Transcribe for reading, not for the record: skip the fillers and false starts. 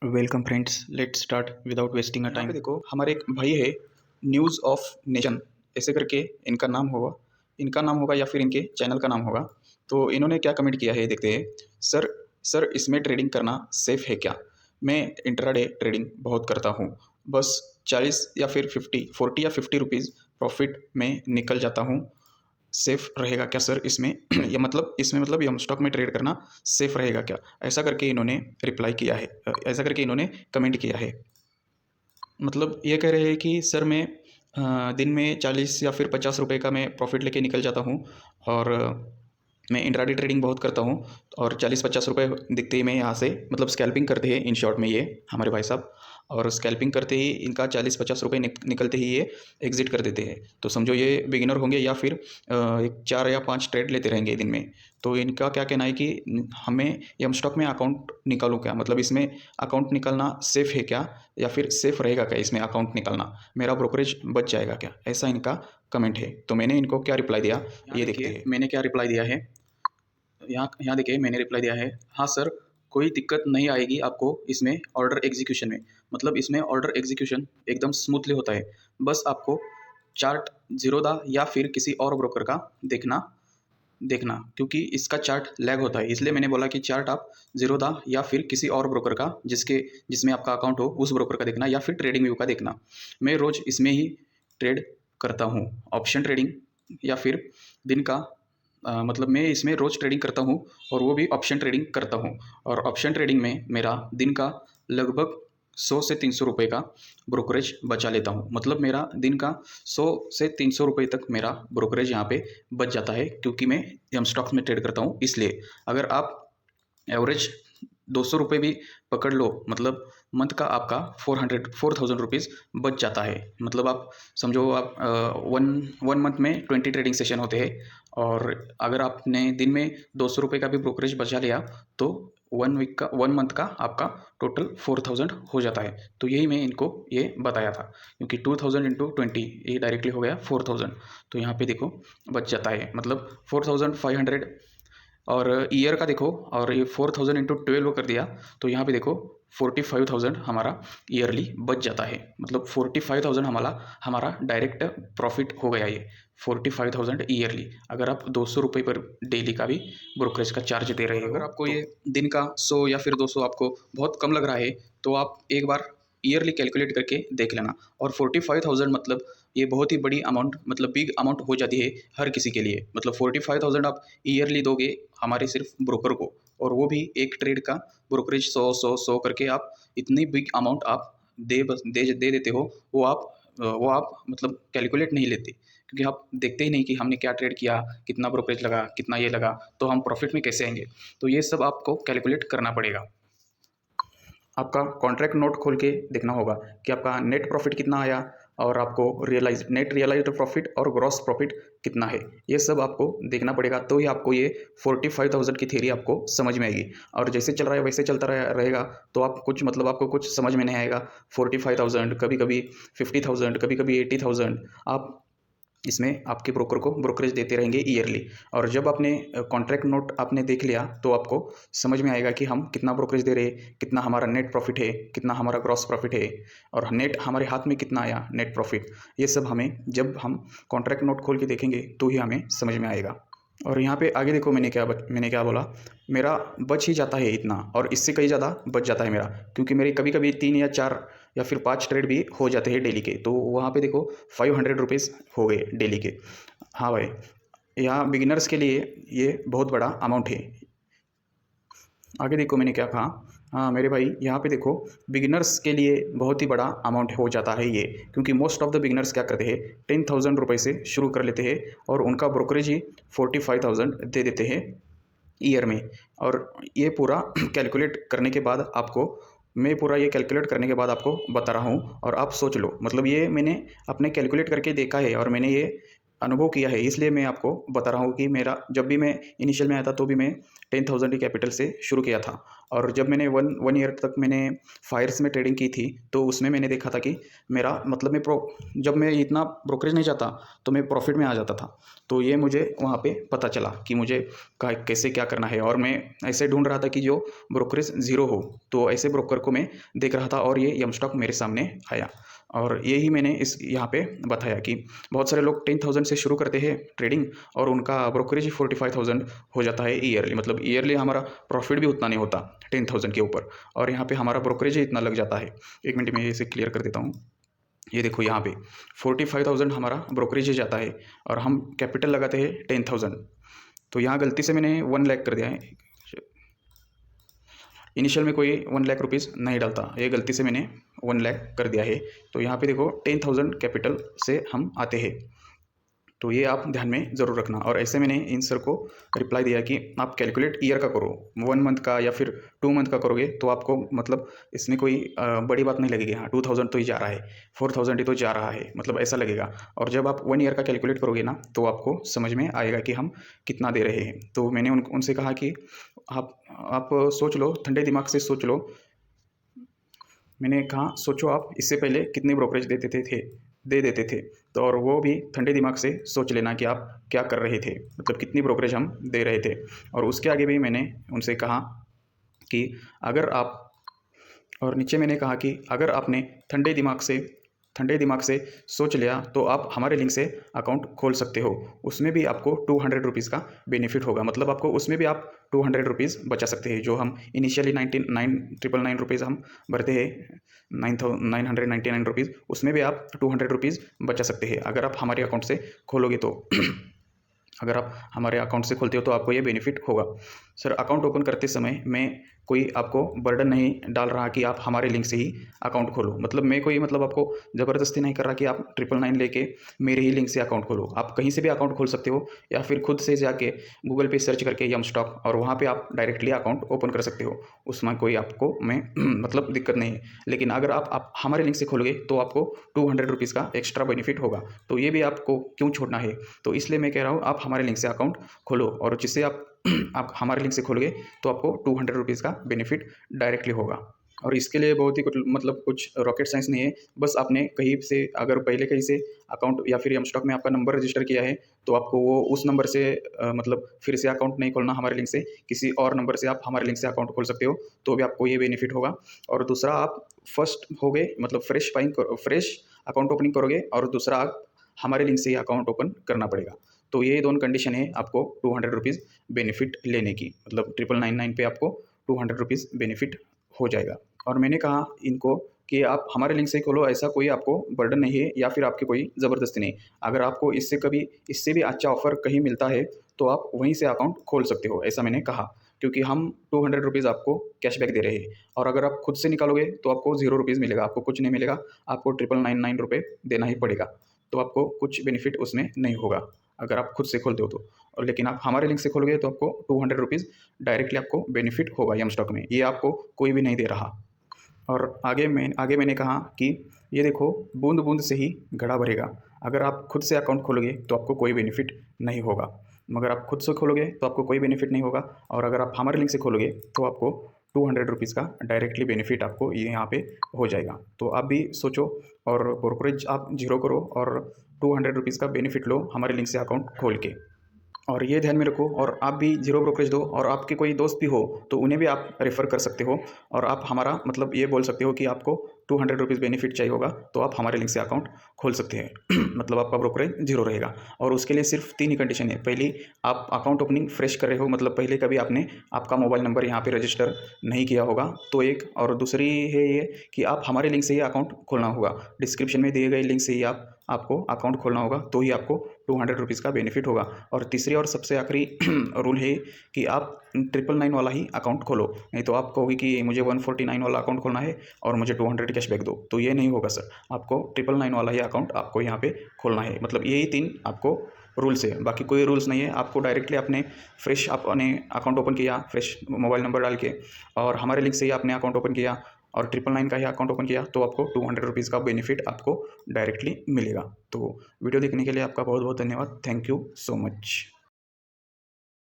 Welcome friends, let's start without wasting a time. देखो, हमारे एक भाई है, न्यूज़ ऑफ नेशन ऐसे करके इनका नाम होगा या फिर इनके चैनल का नाम होगा। तो इन्होंने क्या कमेंट किया है देखते हैं। सर सर इसमें ट्रेडिंग करना सेफ़ है क्या? मैं इंट्राडे ट्रेडिंग बहुत करता हूँ, बस 40 या फिर 50 या 50 रुपीज़ प्रॉफिट में निकल जाता हूँ। सेफ़ रहेगा क्या सर इसमें? या मतलब इसमें मतलब यम स्टॉक में ट्रेड करना सेफ़ रहेगा क्या? ऐसा करके इन्होंने रिप्लाई किया है, ऐसा करके इन्होंने कमेंट किया है। मतलब ये कह रहे हैं कि सर मैं दिन में 40 या फिर 50 रुपए का मैं प्रॉफ़िट लेके निकल जाता हूँ और मैं इंट्राडे ट्रेडिंग बहुत करता हूँ और 40-50 रुपए दिखते ही मैं यहाँ से मतलब स्कैल्पिंग करते हैं इन शॉर्ट में ये हमारे भाई साहब। और स्कैल्पिंग करते ही इनका 40-50 रुपए निकलते ही ये एग्ज़िट कर देते हैं। तो समझो ये बिगिनर होंगे या फिर एक 4 या 5 ट्रेड लेते रहेंगे दिन में। तो इनका क्या कहना है कि हमें यम स्टॉक में अकाउंट निकालूँ क्या? मतलब इसमें अकाउंट निकालना सेफ़ है क्या? या फिर सेफ़ रहेगा क्या इसमें अकाउंट निकालना? मेरा ब्रोकरेज बच जाएगा क्या? ऐसा इनका कमेंट है। तो मैंने इनको क्या रिप्लाई दिया, ये देखते हैं। मैंने क्या रिप्लाई दिया है, यहाँ यहाँ देखिए, मैंने रिप्लाई दिया है, हाँ सर, कोई दिक्कत नहीं आएगी आपको इसमें ऑर्डर एग्जीक्यूशन में। मतलब इसमें ऑर्डर एग्जीक्यूशन एकदम स्मूथली होता है। बस आपको चार्ट ज़ीरोधा या फिर किसी और ब्रोकर का देखना देखना क्योंकि इसका चार्ट लैग होता है। इसलिए मैंने बोला कि चार्ट आप ज़ीरोधा या फिर किसी और ब्रोकर का जिसमें आपका अकाउंट हो उस ब्रोकर का देखना या फिर ट्रेडिंग व्यू का देखना। मैं रोज़ इसमें ही ट्रेड करता हूँ, ऑप्शन ट्रेडिंग या फिर दिन का मतलब मैं इसमें रोज़ ट्रेडिंग करता हूँ और वो भी ऑप्शन ट्रेडिंग करता हूँ। और ऑप्शन ट्रेडिंग में मेरा दिन का लगभग 100 से 300 रुपये का ब्रोकरेज बचा लेता हूँ। मतलब मेरा दिन का 100 से 300 रुपये तक मेरा ब्रोकरेज यहाँ पे बच जाता है क्योंकि मैं एम स्टॉक्स में ट्रेड करता हूँ। इसलिए अगर आप एवरेज 200 रुपये भी पकड़ लो, मतलब मंथ का आपका 4,000 रुपीज़ बच जाता है। मतलब आप समझो, आप वन वन मंथ में 20 ट्रेडिंग सेशन होते हैं और अगर आपने दिन में 200 रुपये का भी ब्रोकरेज बचा लिया तो 1 मंथ का आपका टोटल 4,000 हो जाता है। तो यही मैं इनको ये बताया था क्योंकि 2,000 इंटू 20 ये डायरेक्टली हो गया 4,000। तो यहाँ पे देखो बच जाता है, मतलब 4,500। और ईयर का देखो, और ये 4,000 इंटू 12 कर दिया तो यहाँ पे देखो 45,000 हमारा ईयरली बच जाता है। मतलब 45,000 हमारा डायरेक्ट प्रॉफिट हो गया ये 45,000 ईयरली। अगर आप 200 रुपये पर डेली का भी ब्रोकरेज का चार्ज दे रहे हो, अगर आपको ये दिन का 100 या फिर 200 आपको बहुत कम लग रहा है तो आप एक बार ईयरली कैलकुलेट करके देख लेना। और 45,000 मतलब ये बहुत ही बड़ी अमाउंट, मतलब बिग अमाउंट हो जाती है हर किसी के लिए। मतलब 45,000 आप ईयरली दोगे हमारे सिर्फ ब्रोकर को, और वो भी एक ट्रेड का ब्रोकरेज 100 करके आप इतनी बिग अमाउंट आप दे देते हो। वो आप मतलब कैलकुलेट नहीं लेते क्योंकि आप देखते ही नहीं कि हमने क्या ट्रेड किया, कितना ब्रोकरेज लगा, कितना ये लगा, तो हम प्रॉफिट में कैसे आएंगे। तो ये सब आपको कैलकुलेट करना पड़ेगा। आपका कॉन्ट्रैक्ट नोट खोल के देखना होगा कि आपका नेट प्रॉफिट कितना आया और आपको नेट रियलाइज्ड प्रॉफिट और ग्रॉस प्रॉफिट कितना है, ये सब आपको देखना पड़ेगा। तो ही आपको ये 45,000 की थ्योरी आपको समझ में आएगी। और जैसे चल रहा है वैसे चलता रहेगा तो आप कुछ मतलब आपको कुछ समझ में नहीं आएगा। 45,000, कभी कभी 50,000, कभी कभी 80,000 आप इसमें आपके ब्रोकर को ब्रोकरेज देते रहेंगे ईयरली। और जब आपने कॉन्ट्रैक्ट नोट आपने देख लिया तो आपको समझ में आएगा कि हम कितना ब्रोकरेज दे रहे हैं, कितना हमारा नेट प्रॉफिट है, कितना हमारा ग्रॉस प्रॉफिट है, और नेट हमारे हाथ में कितना आया नेट प्रॉफिट। ये सब हमें जब हम कॉन्ट्रैक्ट नोट खोल के देखेंगे तो ही हमें समझ में आएगा। और यहाँ पे आगे देखो, मैंने क्या बोला, मेरा बच ही जाता है इतना और इससे कहीं ज़्यादा बच जाता है मेरा, क्योंकि मेरे कभी कभी 3 या 4 या फिर 5 ट्रेड भी हो जाते हैं डेली के। तो वहाँ पे देखो 500 रुपीज़ हो गए डेली के। हाँ भाई, यहाँ बिगिनर्स के लिए ये बहुत बड़ा अमाउंट है। आगे देखो मैंने क्या कहा, हाँ मेरे भाई, यहाँ पे देखो बिगिनर्स के लिए बहुत ही बड़ा अमाउंट हो जाता है ये, क्योंकि मोस्ट ऑफ द बिगिनर्स क्या करते हैं 10,000 रुपये से शुरू कर लेते हैं और उनका ब्रोकरेज ही 45,000 दे देते हैं ईयर में। और ये पूरा कैलकुलेट करने के बाद आपको मैं पूरा ये कैलकुलेट करने के बाद आपको बता रहा हूँ और आप सोच लो। मतलब ये मैंने अपने कैलकुलेट करके देखा है और मैंने ये अनुभव किया है, इसलिए मैं आपको बता रहा हूँ कि मेरा जब भी मैं इनिशियल में आया था तो भी मैं 10,000 की कैपिटल से शुरू किया था और जब मैंने वन ईयर तक मैंने फायर्स में ट्रेडिंग की थी, तो उसमें मैंने देखा था कि मेरा मतलब जब मैं इतना ब्रोकरेज नहीं जाता तो मैं प्रॉफिट में आ जाता था। तो ये मुझे वहाँ पे पता चला कि मुझे कैसे क्या करना है, और मैं ऐसे ढूंढ रहा था कि जो ब्रोकरेज ज़ीरो हो, तो ऐसे ब्रोकर को मैं देख रहा था और ये यम स्टॉक मेरे सामने आया। और यही मैंने इस यहाँ पे बताया कि बहुत सारे लोग 10,000 से शुरू करते हैं ट्रेडिंग, और उनका ब्रोकरेज ही 45,000 हो जाता है ईयरली। मतलब ईयरली हमारा प्रॉफिट भी उतना नहीं होता 10,000 के ऊपर, और यहाँ पे हमारा ब्रोकरेज ही इतना लग जाता है। एक मिनट में इसे क्लियर कर देता हूँ। ये देखो यहाँ पे 45,000 हमारा ब्रोकरेज ही जाता है, और हम कैपिटल लगाते हैं 10,000। तो यहाँ गलती से मैंने 1 लाख कर दिया है। इनिशियल में कोई 1 लाख रुपीज़ नहीं डालता, ये गलती से मैंने 1 लाख कर दिया है। तो यहाँ पे देखो 10,000 कैपिटल से हम आते हैं। तो ये आप ध्यान में ज़रूर रखना। और ऐसे मैंने इन सर को रिप्लाई दिया कि आप कैलकुलेट ईयर का करो, 1 मंथ का या फिर 2 मंथ का करोगे तो आपको मतलब इसमें कोई बड़ी बात नहीं लगेगी। हाँ, 2,000 तो ही जा रहा है, 4,000 ही तो जा रहा है, मतलब ऐसा लगेगा। और जब आप 1 ईयर का कैलकुलेट करोगे ना, तो आपको समझ में आएगा कि हम कितना दे रहे हैं। तो मैंने उनसे कहा कि आप सोच लो, ठंडे दिमाग से सोच लो। मैंने कहा सोचो आप इससे पहले कितने ब्रोकरेज दे देते थे, तो और वो भी ठंडे दिमाग से सोच लेना कि आप क्या कर रहे थे, मतलब कितनी ब्रोकरेज हम दे रहे थे। और उसके आगे भी मैंने उनसे कहा कि अगर आप, और नीचे मैंने कहा कि अगर आपने ठंडे दिमाग से सोच लिया तो आप हमारे लिंक से अकाउंट खोल सकते हो। उसमें भी आपको 200 रुपीज़ का बेनिफिट होगा, मतलब आपको उसमें भी आप 200 रुपीज़ बचा सकते हैं। जो हम इनिशियली 999 रुपीज़ हम भरते हैं, 999 रुपीज़, उसमें भी आप 200 रुपीज़ बचा सकते हैं अगर आप हमारे अकाउंट से खोलोगे तो। अगर आप हमारे अकाउंट से खोलते हो तो आपको ये बेनिफिट होगा। सर, अकाउंट ओपन करते समय मैं कोई आपको बर्डन नहीं डाल रहा कि आप हमारे लिंक से ही अकाउंट खोलो। मतलब मैं कोई मतलब आपको ज़बरदस्ती नहीं कर रहा कि आप 999 लेके मेरे ही लिंक से अकाउंट खोलो। आप कहीं से भी अकाउंट खोल सकते हो, या फिर खुद से जाके गूगल पे सर्च करके यम स्टॉक, और वहाँ पे आप डायरेक्टली अकाउंट ओपन कर सकते हो। उसमें कोई आपको मैं मतलब दिक्कत नहीं है। लेकिन अगर आप हमारे लिंक से खोलोगे तो आपको 200 रुपीज़ का एक्स्ट्रा बेनिफिट होगा। तो ये भी आपको क्यों छोड़ना है? तो इसलिए मैं कह रहा हूँ आप हमारे लिंक से अकाउंट खोलो, और जिससे आप हमारे लिंक से खोलोगे तो आपको 200 रुपीज़ का बेनिफिट डायरेक्टली होगा। और इसके लिए बहुत ही कुछ रॉकेट साइंस नहीं है। बस आपने कहीं से, अगर पहले कहीं से अकाउंट या फिर यम स्टॉक में आपका नंबर रजिस्टर किया है, तो आपको वो उस नंबर से मतलब फिर से अकाउंट नहीं खोलना हमारे लिंक से, किसी और नंबर से आप हमारे लिंक से अकाउंट खोल सकते हो, तो भी आपको ये बेनिफिट होगा। और दूसरा, आप फर्स्ट हो गए मतलब फ्रेश अकाउंट ओपनिंग करोगे, और दूसरा आप हमारे लिंक से ही अकाउंट ओपन करना पड़ेगा। तो ये दोनों कंडीशन है आपको 200 रुपीज़ बेनिफिट लेने की, मतलब 999 पे आपको 200 रुपीज़ बेनिफिट हो जाएगा। और मैंने कहा इनको कि आप हमारे लिंक से ही खोलो, ऐसा कोई आपको बर्डन नहीं है या फिर आपकी कोई ज़बरदस्ती नहीं। अगर आपको इससे भी अच्छा ऑफ़र कहीं मिलता है तो आप वहीं से अकाउंट खोल सकते हो, ऐसा मैंने कहा। क्योंकि हम 200 रुपीज़ आपको कैशबैक दे रहे हैं, और अगर आप खुद से निकालोगे तो आपको 0 रुपीज़ मिलेगा, आपको कुछ नहीं मिलेगा, आपको 999 रुपये देना ही पड़ेगा। तो आपको कुछ बेनिफिट उसमें नहीं होगा अगर आप खुद से खोलते हो तो। और लेकिन आप हमारे लिंक से खोलोगे तो आपको 200 रुपीज़ डायरेक्टली आपको बेनिफिट होगा यम स्टॉक में, ये आपको कोई भी नहीं दे रहा। और आगे मैंने कहा कि ये देखो, बूंद बूंद से ही घड़ा भरेगा। अगर आप खुद से अकाउंट खोलोगे तो आपको कोई बेनिफिट नहीं होगा, मगर आप खुद से खोलोगे तो आपको कोई बेनिफिट नहीं होगा। और अगर आप हमारे लिंक से खोलोगे तो आपको 200 रुपीज़ का डायरेक्टली बेनिफिट आपको ये यहाँ पे हो जाएगा। तो आप भी सोचो, और ब्रोकरेज आप जीरो करो, और 200 रुपीज़ का बेनिफिट लो हमारे लिंक से अकाउंट खोल के। और ये ध्यान में रखो, और आप भी जीरो ब्रोकरेज दो, और आपके कोई दोस्त भी हो तो उन्हें भी आप रेफ़र कर सकते हो। और आप हमारा मतलब ये बोल सकते हो कि आपको 200 रुपीज़ बेनिफिट चाहिए होगा, तो आप हमारे लिंक से अकाउंट खोल सकते हैं। मतलब आपका ब्रोकरेज जीरो रहेगा। और उसके लिए सिर्फ 3 ही कंडीशन है। पहली, आप अकाउंट ओपनिंग फ्रेश कर रहे हो, मतलब पहले कभी आपने आपका मोबाइल नंबर यहाँ पे रजिस्टर नहीं किया होगा, तो एक। और दूसरी है ये कि आप हमारे लिंक से ही अकाउंट खोलना होगा, डिस्क्रिप्शन में दिए गए लिंक से ही आपको अकाउंट खोलना होगा, तो ही आपको 200 रुपीज़ का बेनिफिट होगा। और तीसरी और सबसे आखिरी रूल है कि आप 999 वाला ही अकाउंट खोलो, नहीं तो आप कहोगे कि मुझे 149 वाला अकाउंट खोलना है और मुझे 200 कैशबैक दो, तो ये नहीं होगा सर। आपको 999 वाला ही अकाउंट आपको यहाँ पे खोलना है। मतलब यही 3 आपको रूल्स है, बाकी कोई रूल्स नहीं है। आपको डायरेक्टली अपने अकाउंट ओपन किया, फ्रेश मोबाइल नंबर डाल के, और हमारे लिंक से ही आपने अकाउंट ओपन किया, और 999 का ही अकाउंट ओपन किया, तो आपको 200 रुपीज़ का बेनिफिट आपको डायरेक्टली मिलेगा। तो वीडियो देखने के लिए आपका बहुत बहुत धन्यवाद। Thank you so much.